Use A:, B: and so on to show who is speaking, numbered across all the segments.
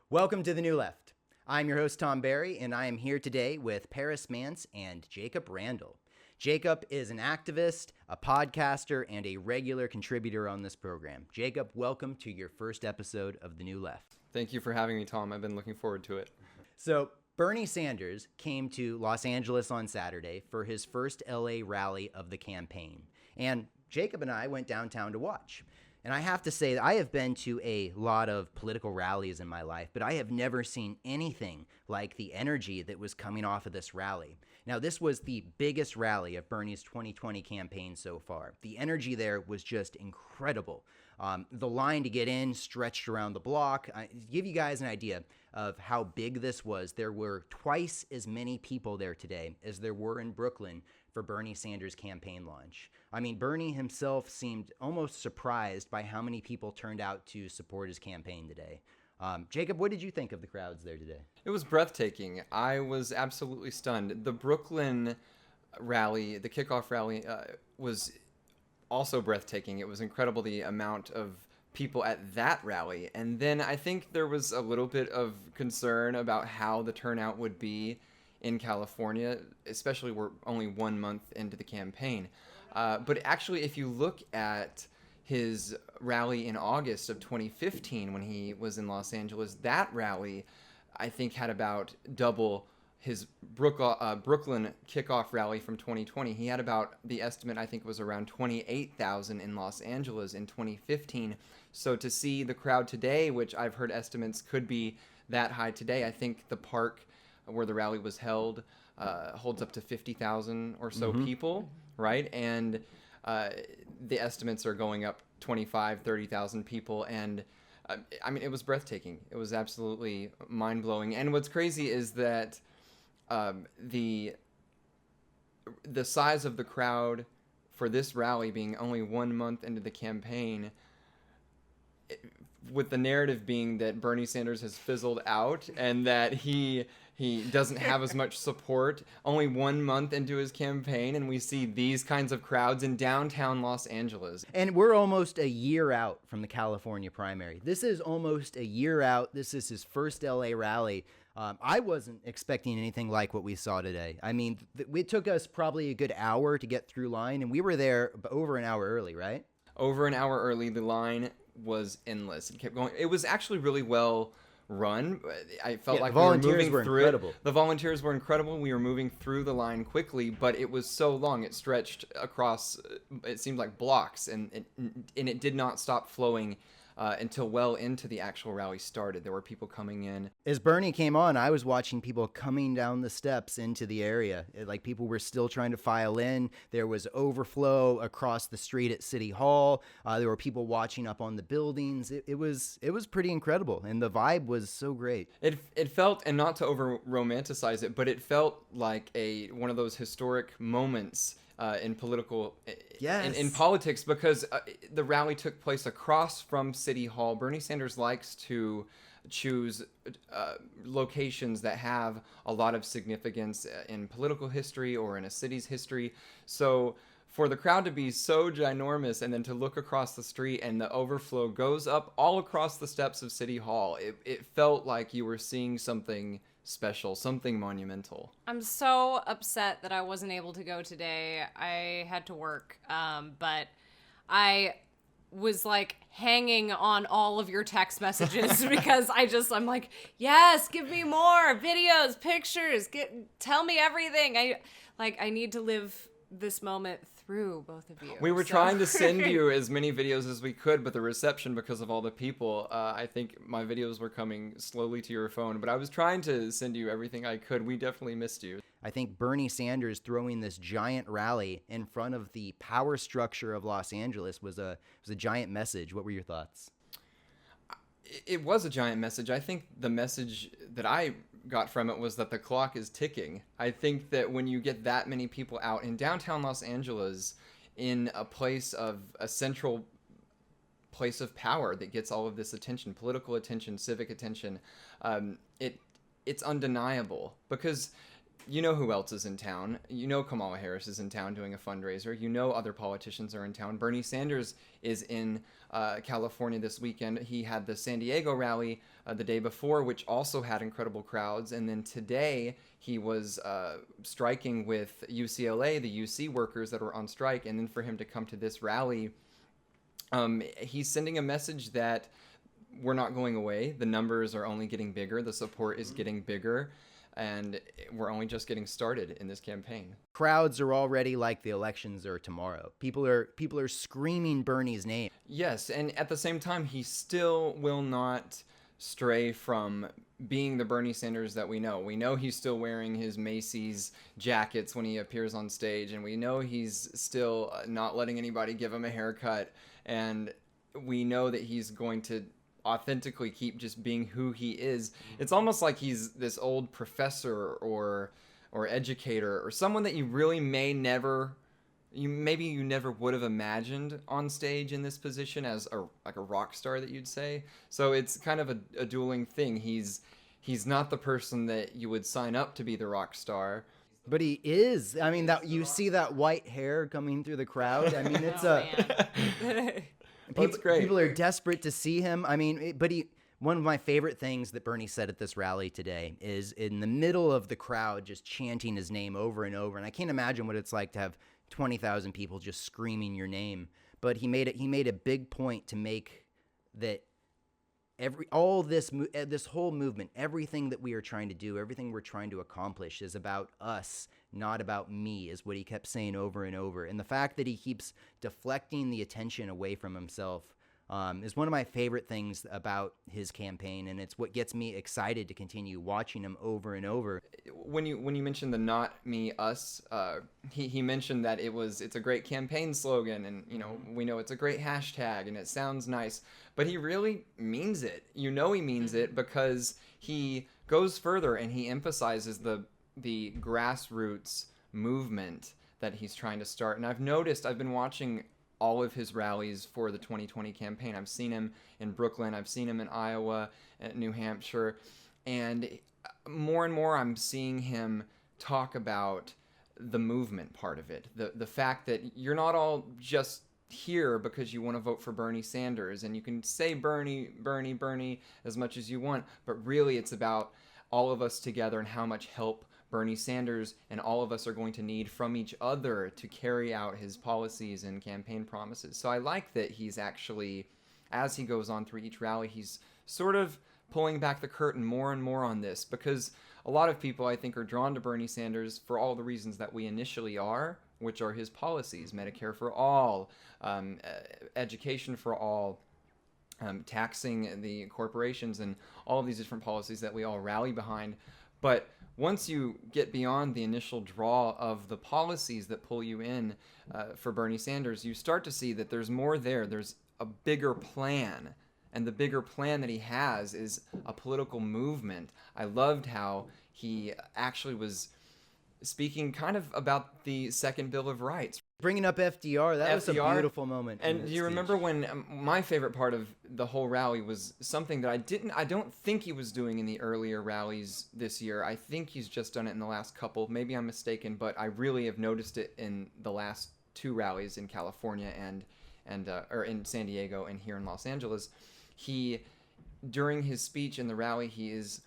A: Welcome to The New Left. I'm your host, Tom Barry, and I am here today with Paris Mance and Jacob Randall. Jacob is an activist, a podcaster, and a regular contributor on this program. Jacob, welcome to your first episode of The New Left.
B: Thank you for having me, Tom. I've been looking forward to it.
A: So, Bernie Sanders came to Los Angeles on Saturday for his first LA rally of the campaign, and Jacob and I went downtown to watch. And I have to say that I have been to a lot of political rallies in my life, but I have never seen anything like the energy that was coming off of this rally. Now, this was the biggest rally of Bernie's 2020 campaign so far. The energy there was just incredible. The line to get in stretched around the block. To give you guys an idea of how big this was, there were twice as many people there today as there were in Brooklyn for Bernie Sanders' campaign launch. I mean, Bernie himself seemed almost surprised by how many people turned out to support his campaign today. Jacob, what did you think of the crowds there today?
B: It was breathtaking. I was absolutely stunned. The Brooklyn rally, the kickoff rally, was also breathtaking. It was incredible the amount of people at that rally. And then I think there was a little bit of concern about how the turnout would be in California, especially we're only 1 month into the campaign. But actually, if you look at his rally in August of 2015 when he was in Los Angeles, that rally, I think, had about double his Brooklyn kickoff rally from 2020. He had about, the estimate I think was around 28,000 in Los Angeles in 2015. So to see the crowd today, which I've heard estimates could be that high today, I think the park where the rally was held holds up to 50,000 or so people, right? And the estimates are going up 25, 30,000 people. And I mean, it was breathtaking. It was absolutely mind-blowing. And what's crazy is that the size of the crowd for this rally being only 1 month into the campaign, with the narrative being that Bernie Sanders has fizzled out and that he doesn't have as much support only 1 month into his campaign, and we see these kinds of crowds in downtown Los Angeles.
A: And we're almost a year out from the California primary. This is almost a year out. This is his first LA rally. I wasn't expecting anything like what we saw today. I mean, it took us probably a good hour to get through line, and we were there over an hour early, right?
B: Over an hour early, the line was endless. It kept going. It was actually really well run. I felt like we were moving through it. The volunteers were incredible. We were moving through the line quickly, but it was so long. It stretched across, it seemed like blocks, and it did not stop flowing until well into the actual rally started. There were people coming in.
A: As Bernie came on, I was watching people coming down the steps into the area. Like, people were still trying to file in. There was overflow across the street at City Hall. There were people watching up on the buildings. It was pretty incredible, and the vibe was so great.
B: It felt, and not to over romanticize it, but it felt like one of those historic moments in politics, because the rally took place across from City Hall. Bernie Sanders likes to choose locations that have a lot of significance in political history or in a city's history. So for the crowd to be so ginormous and then to look across the street and the overflow goes up all across the steps of City Hall, it felt like you were seeing something special, something monumental.
C: I'm so upset that I wasn't able to go today. I had to work, but I was like hanging on all of your text messages because I'm like, yes, give me more videos, pictures, tell me everything. I need to live this moment through both of you.
B: We were trying to send you as many videos as we could, but the reception, because of all the people, I think my videos were coming slowly to your phone, but I was trying to send you everything I could. We definitely missed you.
A: I think Bernie Sanders throwing this giant rally in front of the power structure of Los Angeles was a giant message. What were your thoughts?
B: It was a giant message. I think the message that I got from it was that the clock is ticking. I think that when you get that many people out in downtown Los Angeles, in a central place of power that gets all of this attention, political attention, civic attention, it's undeniable, because you know who else is in town. You know Kamala Harris is in town doing a fundraiser. You know other politicians are in town. Bernie Sanders is in California this weekend. He had the San Diego rally the day before, which also had incredible crowds. And then today he was striking with UCLA, the UC workers that were on strike. And then for him to come to this rally, he's sending a message that we're not going away. The numbers are only getting bigger. The support is getting bigger. And we're only just getting started in this campaign.
A: Crowds are already like the elections are tomorrow. People are screaming Bernie's name.
B: Yes, and at the same time, he still will not stray from being the Bernie Sanders that we know. We know he's still wearing his Macy's jackets when he appears on stage, and we know he's still not letting anybody give him a haircut, and we know that he's going to authentically keep just being who he is. It's almost like he's this old professor or educator or someone that you really never would have imagined on stage in this position as a rock star that you'd say. So it's kind of a dueling thing. He's not the person that you would sign up to be the rock star.
A: But he is. I mean, that you see that white hair coming through the crowd. I mean, it's
B: That's great.
A: People are desperate to see him. I mean, one of my favorite things that Bernie said at this rally today is in the middle of the crowd just chanting his name over and over. And I can't imagine what it's like to have 20,000 people just screaming your name. But he made a big point to make that this whole movement, everything that we are trying to do, everything we're trying to accomplish is about us, not about me, is what he kept saying over and over. And the fact that he keeps deflecting the attention away from himself is one of my favorite things about his campaign, and it's what gets me excited to continue watching him over and over.
B: When you mentioned the "not me, us," he mentioned that it's a great campaign slogan, and we know it's a great hashtag, and it sounds nice, but he really means it. He means it because he goes further and he emphasizes the grassroots movement that he's trying to start. And I've been watching all of his rallies for the 2020 campaign. I've seen him in Brooklyn, I've seen him in Iowa, New Hampshire, and more and more I'm seeing him talk about the movement part of it. The fact that you're not all just here because you want to vote for Bernie Sanders, and you can say Bernie, Bernie, Bernie as much as you want, but really it's about all of us together and how much help Bernie Sanders and all of us are going to need from each other to carry out his policies and campaign promises. So I like that he's actually, as he goes on through each rally, he's sort of pulling back the curtain more and more on this, because a lot of people, I think, are drawn to Bernie Sanders for all the reasons that we initially are, which are his policies: Medicare for all, education for all, taxing the corporations, and all of these different policies that we all rally behind. But once you get beyond the initial draw of the policies that pull you in for Bernie Sanders, you start to see that there's more there. There's a bigger plan. And the bigger plan that he has is a political movement. I loved how he actually was speaking kind of about the Second Bill of Rights.
A: Bringing up FDR, that was a beautiful moment.
B: And do you remember when my favorite part of the whole rally was something that I don't think he was doing in the earlier rallies this year. I think he's just done it in the last couple. Maybe I'm mistaken, but I really have noticed it in the last two rallies in California or in San Diego and here in Los Angeles. During his speech in the rally, he is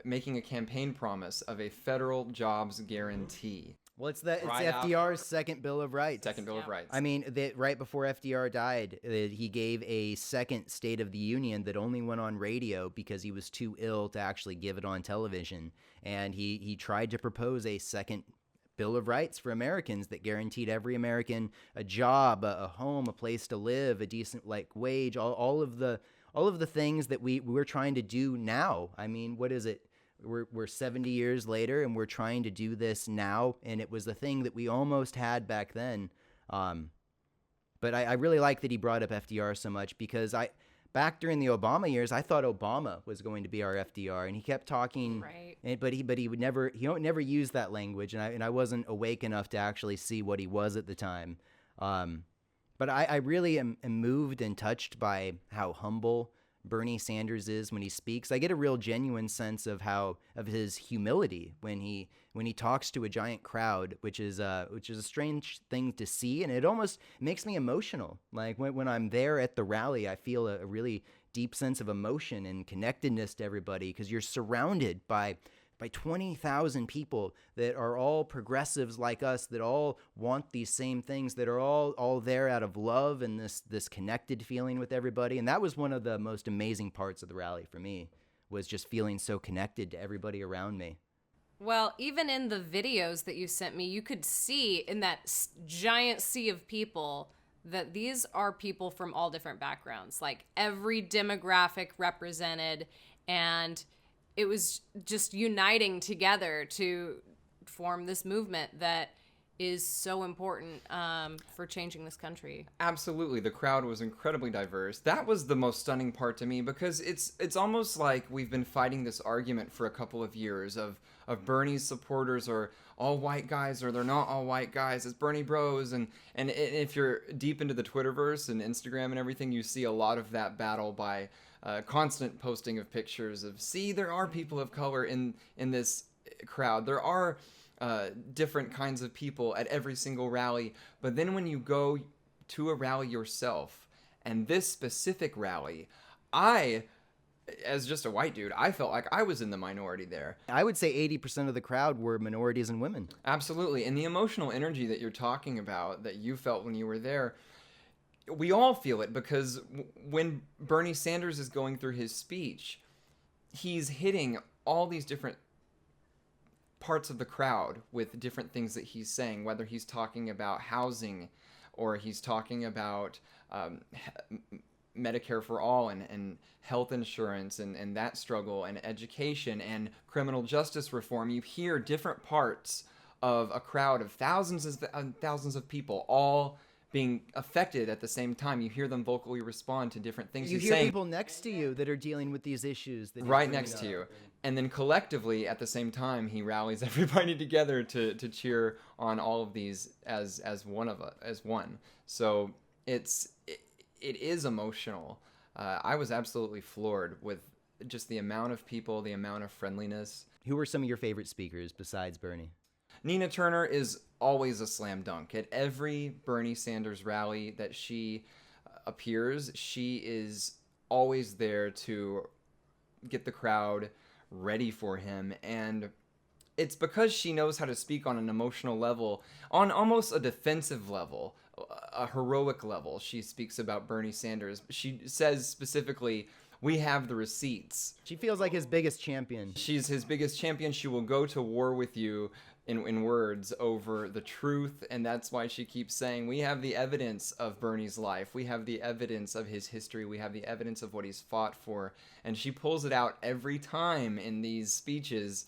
B: making a campaign promise of a federal jobs guarantee.
A: Well, it's FDR's second Bill of Rights.
B: Second Bill of Rights.
A: I mean, right before FDR died, he gave a second State of the Union that only went on radio because he was too ill to actually give it on television. And he tried to propose a second Bill of Rights for Americans that guaranteed every American a job, a home, a place to live, a decent wage, all of the things that we're trying to do now. I mean, what is it? We're 70 years later, and we're trying to do this now, and it was the thing that we almost had back then. But I really like that he brought up FDR so much, because back during the Obama years, I thought Obama was going to be our FDR, and he kept talking,
C: right.
A: But he would never use that language, and I wasn't awake enough to actually see what he was at the time. But I really am moved and touched by how humble Bernie Sanders is when he speaks. I get a real genuine sense of his humility when he talks to a giant crowd, which is a strange thing to see, and it almost makes me emotional. Like when I'm there at the rally, I feel a really deep sense of emotion and connectedness to everybody, because you're surrounded by 20,000 people that are all progressives like us, that all want these same things, that are all there out of love and this connected feeling with everybody. And that was one of the most amazing parts of the rally for me, was just feeling so connected to everybody around me.
C: Well, even in the videos that you sent me, you could see in that giant sea of people that these are people from all different backgrounds, like every demographic represented, and it was just uniting together to form this movement that is so important for changing this country.
B: Absolutely. The crowd was incredibly diverse. That was the most stunning part to me, because it's almost like we've been fighting this argument for a couple of years of Bernie's supporters are all white guys or they're not all white guys. It's Bernie bros. And if you're deep into the Twitterverse and Instagram and everything, you see a lot of that battle by constant posting of pictures of, see, there are people of color in this crowd. There are different kinds of people at every single rally. But then when you go to a rally yourself, and this specific rally, as just a white dude, I felt like I was in the minority there.
A: I would say 80% of the crowd were minorities and women.
B: Absolutely. And the emotional energy that you're talking about, that you felt when you were there, we all feel it, because when Bernie Sanders is going through his speech, he's hitting all these different parts of the crowd with different things that he's saying, whether he's talking about housing or he's talking about Medicare for all and health insurance and that struggle and education and criminal justice reform. You hear different parts of a crowd of thousands and thousands of people all being affected at the same time. You hear them vocally respond to different things.
A: You
B: he's
A: hear
B: saying,
A: people next to you that are dealing with these issues. That
B: right next to you. And then collectively, at the same time, he rallies everybody together to cheer on all of these as one. So it is emotional. I was absolutely floored with just the amount of people, the amount of friendliness.
A: Who were some of your favorite speakers besides Bernie?
B: Nina Turner is always a slam dunk. At every Bernie Sanders rally that she appears, she is always there to get the crowd ready for him. And it's because she knows how to speak on an emotional level, on almost a defensive level, a heroic level. She speaks about Bernie Sanders. She says specifically, we have the receipts.
A: She feels like his biggest champion.
B: She's his biggest champion. She will go to war with you in words over the truth, and that's why she keeps saying, we have the evidence of Bernie's life. We have the evidence of his history. We have the evidence of what he's fought for. And she pulls it out every time in these speeches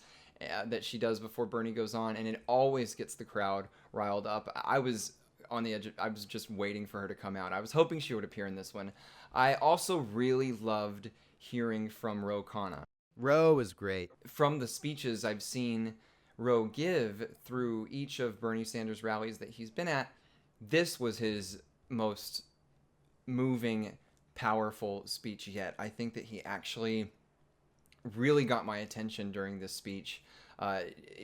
B: that she does before Bernie goes on, and it always gets the crowd riled up. I was on the edge. I was just waiting for her to come out. I was hoping she would appear in this one. I also really loved hearing from Ro Khanna.
A: Ro was great.
B: From the speeches I've seen Ro give through each of Bernie Sanders' rallies that he's been at, this was his most moving, powerful speech yet. I think that he actually really got my attention during this speech,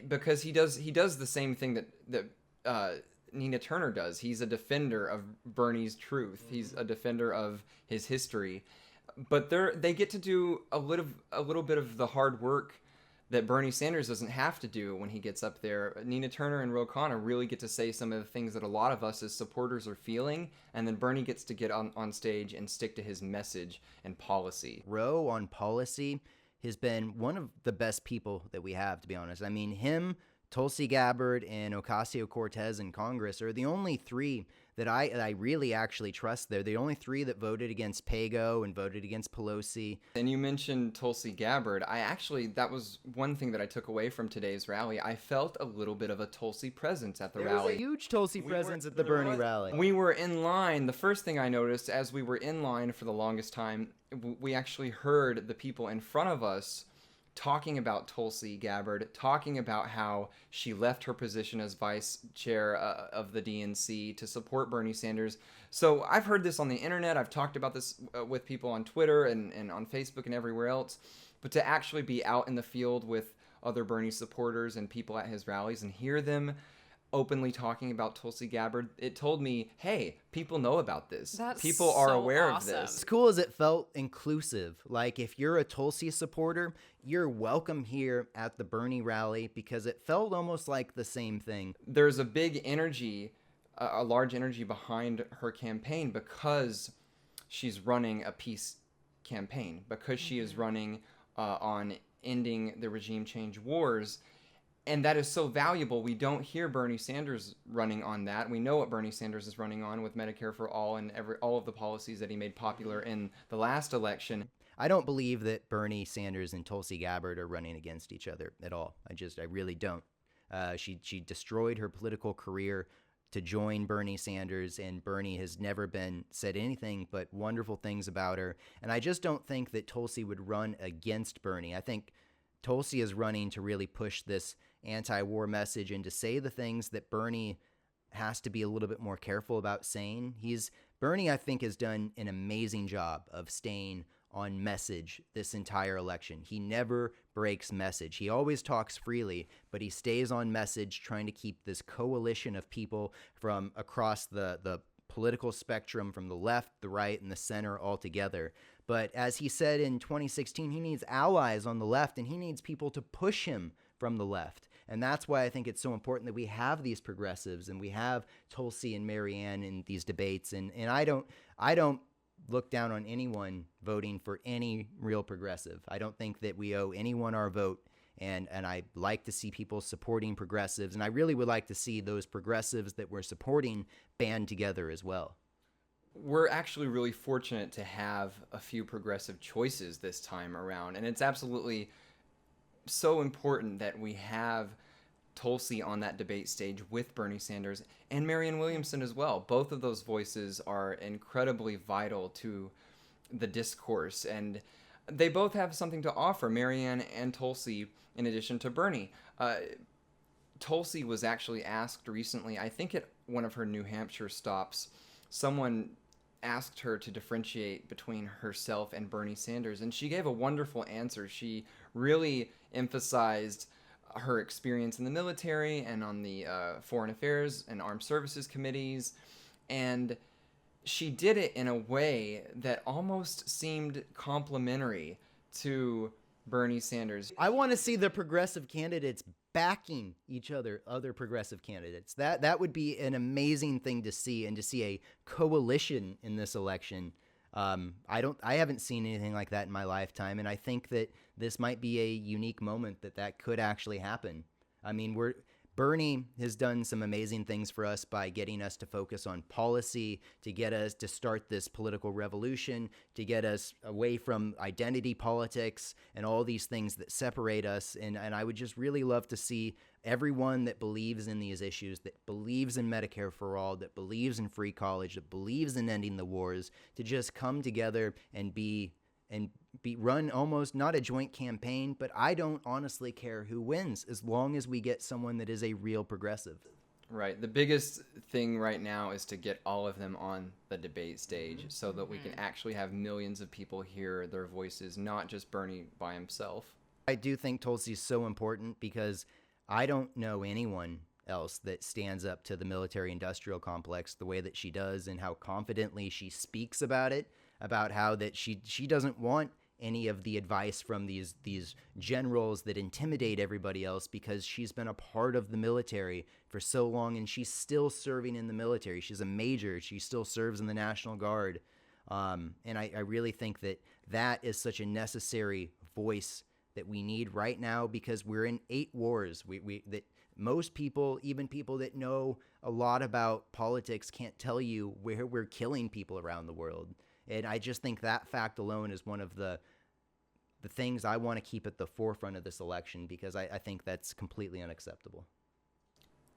B: because he does the same thing that Nina Turner does. He's a defender of Bernie's truth. He's a defender of his history, but they get to do a little bit of the hard work that Bernie Sanders doesn't have to do when he gets up there. Nina Turner and Ro Khanna really get to say some of the things that a lot of us as supporters are feeling, and then Bernie gets to get on stage and stick to his message and policy.
A: Ro on policy has been one of the best people that we have, to be honest. I mean, him, Tulsi Gabbard, and Ocasio-Cortez in Congress are the only three that I really actually trust. They're the only three that voted against Pago and voted against Pelosi.
B: And you mentioned Tulsi Gabbard. That was one thing that I took away from today's rally. I felt a little bit of a Tulsi presence at the rally.
A: There was a huge Tulsi presence at the Bernie rally.
B: We were in line. The first thing I noticed as we were in line for the longest time, we actually heard the people in front of us talking about Tulsi Gabbard, talking about how she left her position as vice chair of the DNC to support Bernie Sanders. So I've heard this on the internet. I've talked about this with people on Twitter and on Facebook and everywhere else. But to actually be out in the field with other Bernie supporters and people at his rallies and hear them openly talking about Tulsi Gabbard, it told me, hey, people know about this.
C: That's
B: people are
C: so
B: aware
C: awesome.
B: of this.
A: As cool as it felt inclusive. Like if you're a Tulsi supporter, you're welcome here at the Bernie rally because it felt almost like the same thing.
B: There's a big energy, a large energy behind her campaign because she's running a peace campaign, because she is running on ending the regime change wars. And that is so valuable. We don't hear Bernie Sanders running on that. We know what Bernie Sanders is running on with Medicare for All and all of the policies that he made popular in the last election.
A: I don't believe that Bernie Sanders and Tulsi Gabbard are running against each other at all. I really don't. She destroyed her political career to join Bernie Sanders, and Bernie has never said anything but wonderful things about her. And I just don't think that Tulsi would run against Bernie. I think Tulsi is running to really push this anti-war message and to say the things that Bernie has to be a little bit more careful about saying. Bernie, I think, has done an amazing job of staying on message this entire election. He never breaks message. He always talks freely, but he stays on message, trying to keep this coalition of people from across the political spectrum, from the left, the right, and the center all together. But as he said in 2016, he needs allies on the left, and he needs people to push him from the left. And that's why I think it's so important that we have these progressives and we have Tulsi and Marianne in these debates. And I don't look down on anyone voting for any real progressive. I don't think that we owe anyone our vote. And I like to see people supporting progressives. And I really would like to see those progressives that we're supporting band together as well.
B: We're actually really fortunate to have a few progressive choices this time around. And it's absolutely so important that we have Tulsi on that debate stage with Bernie Sanders and Marianne Williamson as well. Both of those voices are incredibly vital to the discourse, and they both have something to offer, Marianne and Tulsi, in addition to Bernie. Tulsi was actually asked recently, I think at one of her New Hampshire stops, someone asked her to differentiate between herself and Bernie Sanders, and she gave a wonderful answer. She really emphasized her experience in the military and on the Foreign Affairs and Armed Services committees, and she did it in a way that almost seemed complimentary to Bernie Sanders.
A: I want to see the progressive candidates backing other progressive candidates. That would be an amazing thing to see, and to see a coalition in this election. I haven't seen anything like that in my lifetime, and I think that this might be a unique moment that could actually happen. I mean, Bernie has done some amazing things for us by getting us to focus on policy, to get us to start this political revolution, to get us away from identity politics and all these things that separate us. And I would just really love to see everyone that believes in these issues, that believes in Medicare for all, that believes in free college, that believes in ending the wars, to just come together and run almost not a joint campaign, but I don't honestly care who wins as long as we get someone that is a real progressive.
B: Right. The biggest thing right now is to get all of them on the debate stage so that we can actually have millions of people hear their voices, not just Bernie by himself.
A: I do think Tulsi is so important because I don't know anyone else that stands up to the military-industrial complex the way that she does, and how confidently she speaks about it, about how that she doesn't want any of the advice from these generals that intimidate everybody else, because she's been a part of the military for so long, and she's still serving in the military. She's a major. She still serves in the National Guard. And I really think that is such a necessary voice that we need right now, because we're in 8 wars. That most people, even people that know a lot about politics, can't tell you where we're killing people around the world. And I just think that fact alone is one of the things I want to keep at the forefront of this election, because I think that's completely unacceptable.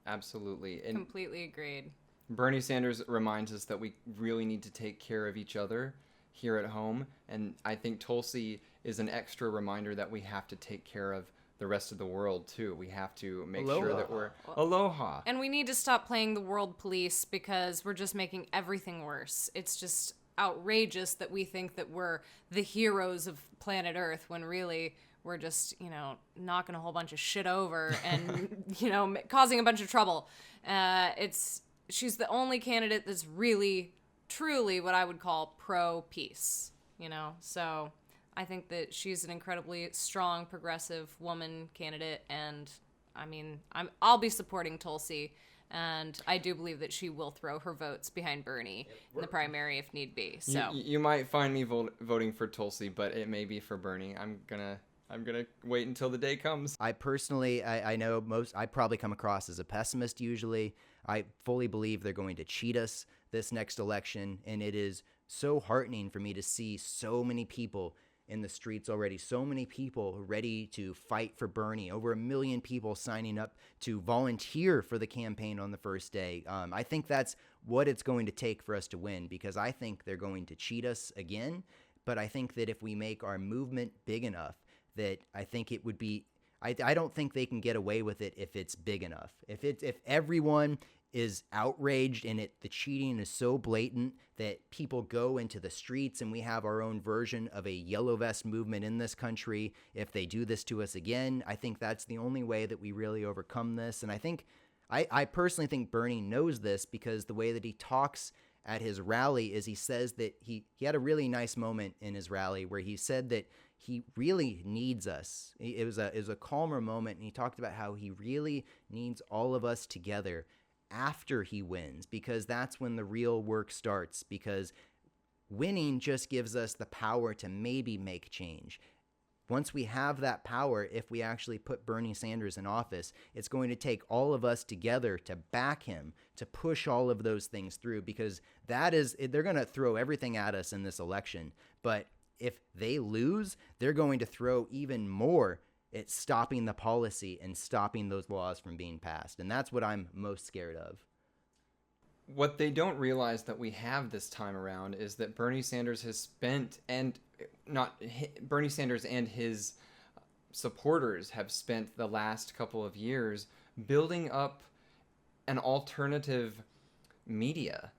B: Absolutely. And
C: Completely agreed.
B: Bernie Sanders reminds us that we really need to take care of each other here at home. And I think Tulsi is an extra reminder that we have to take care of the rest of the world too. We have to make
A: Aloha.
B: sure that we're aloha.
C: And we need to stop playing the world police because we're just making everything worse. It's just outrageous that we think that we're the heroes of planet Earth when really we're just, knocking a whole bunch of shit over and, causing a bunch of trouble. She's the only candidate that's really, truly what I would call pro-peace, So I think that she's an incredibly strong, progressive woman candidate, and I'll be supporting Tulsi, and I do believe that she will throw her votes behind Bernie in the primary if need be. So
B: you might find me voting for Tulsi, but it may be for Bernie. I'm gonna wait until the day comes.
A: I personally, I know I probably come across as a pessimist usually. I fully believe they're going to cheat us this next election, and it is so heartening for me to see so many people in the streets already, so many people ready to fight for Bernie, over 1 million people signing up to volunteer for the campaign on the first day. I think that's what it's going to take for us to win, because I think they're going to cheat us again, but I think that if we make our movement big enough, that I think it would be, I don't think they can get away with it if it's big enough. If everyone is outraged and the cheating is so blatant that people go into the streets and we have our own version of a yellow vest movement in this country, if they do this to us again, I think that's the only way that we really overcome this. And I personally think Bernie knows this, because the way that he talks at his rally is he says that he had a really nice moment in his rally where he said that he really needs us. It was a calmer moment, and he talked about how he really needs all of us together after he wins, because that's when the real work starts, because winning just gives us the power to maybe make change. Once we have that power, if we actually put Bernie Sanders in office, it's going to take all of us together to back him, to push all of those things through, because they're going to throw everything at us in this election. But if they lose, they're going to throw even more at stopping the policy and stopping those laws from being passed. And that's what I'm most scared of.
B: What they don't realize that we have this time around is that Bernie Sanders has spent, and not Bernie Sanders and his supporters have spent the last couple of years building up an alternative media,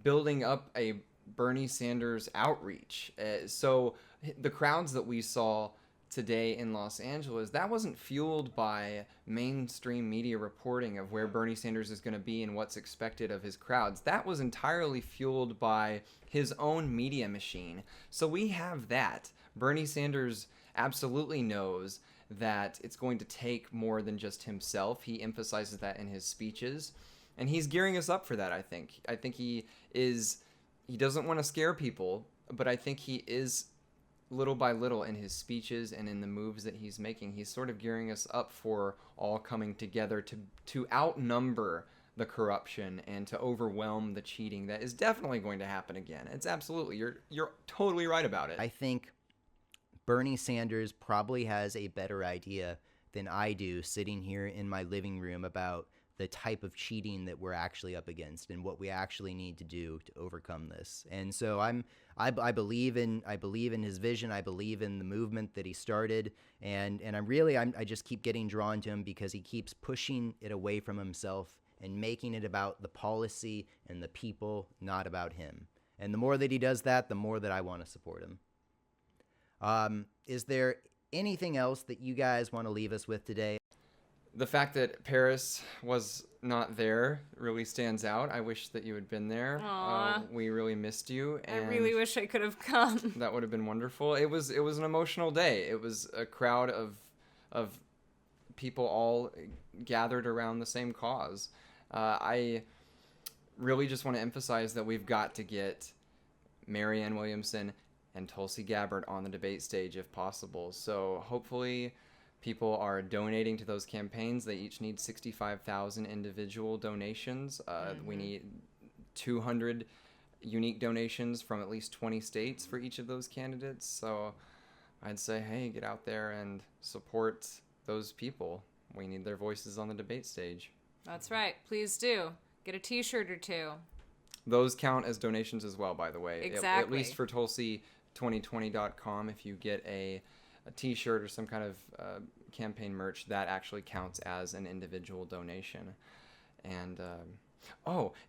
B: building up a Bernie Sanders outreach. So the crowds that we saw today in Los Angeles, that wasn't fueled by mainstream media reporting of where Bernie Sanders is going to be and what's expected of his crowds. That was entirely fueled by his own media machine. So we have that. Bernie Sanders absolutely knows that it's going to take more than just himself. He emphasizes that in his speeches, and he's gearing us up for that, I think. I think he doesn't want to scare people, but I think he is, little by little, in his speeches and in the moves that he's making, he's sort of gearing us up for all coming together to outnumber the corruption and to overwhelm the cheating that is definitely going to happen again. It's absolutely, you're totally right about it.
A: I think Bernie Sanders probably has a better idea than I do sitting here in my living room about the type of cheating that we're actually up against and what we actually need to do to overcome this. And so I believe in his vision. I believe in the movement that he started, and I just keep getting drawn to him because he keeps pushing it away from himself and making it about the policy and the people, not about him. And the more that he does that, the more that I want to support him. Is there anything else that you guys want to leave us with today?
B: The fact that Paris was not there really stands out. I wish that you had been there. We really missed you. And
C: I really wish I could have come.
B: That would have been wonderful. It was an emotional day. It was a crowd of people all gathered around the same cause. I really just want to emphasize that we've got to get Marianne Williamson and Tulsi Gabbard on the debate stage if possible. So hopefully people are donating to those campaigns. They each need 65,000 individual donations. We need 200 unique donations from at least 20 states for each of those candidates. So I'd say, hey, get out there and support those people. We need their voices on the debate stage.
C: That's right. Please do. Get a t-shirt or two.
B: Those count as donations as well, by the way.
C: Exactly.
B: At least for Tulsi 2020.com. If you get a t-shirt or some kind of campaign merch, that actually counts as an individual donation. And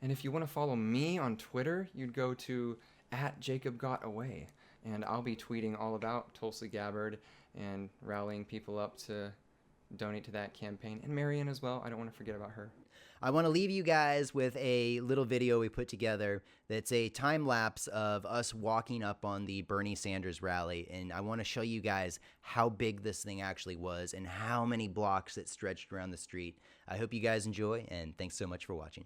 B: and if you want to follow me on Twitter, you'd go to @JacobGotAway, and I'll be tweeting all about Tulsi Gabbard and rallying people up to donate to that campaign, and Marion as well. I don't want to forget about her.
A: I want to leave you guys with a little video we put together that's a time lapse of us walking up on the Bernie Sanders rally, and I want to show you guys how big this thing actually was and how many blocks it stretched around the street. I hope you guys enjoy, and thanks so much for watching.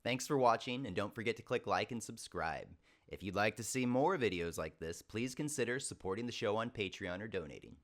A: Thanks for watching, and don't forget to click like and subscribe. If you'd like to see more videos like this, please consider supporting the show on Patreon or donating.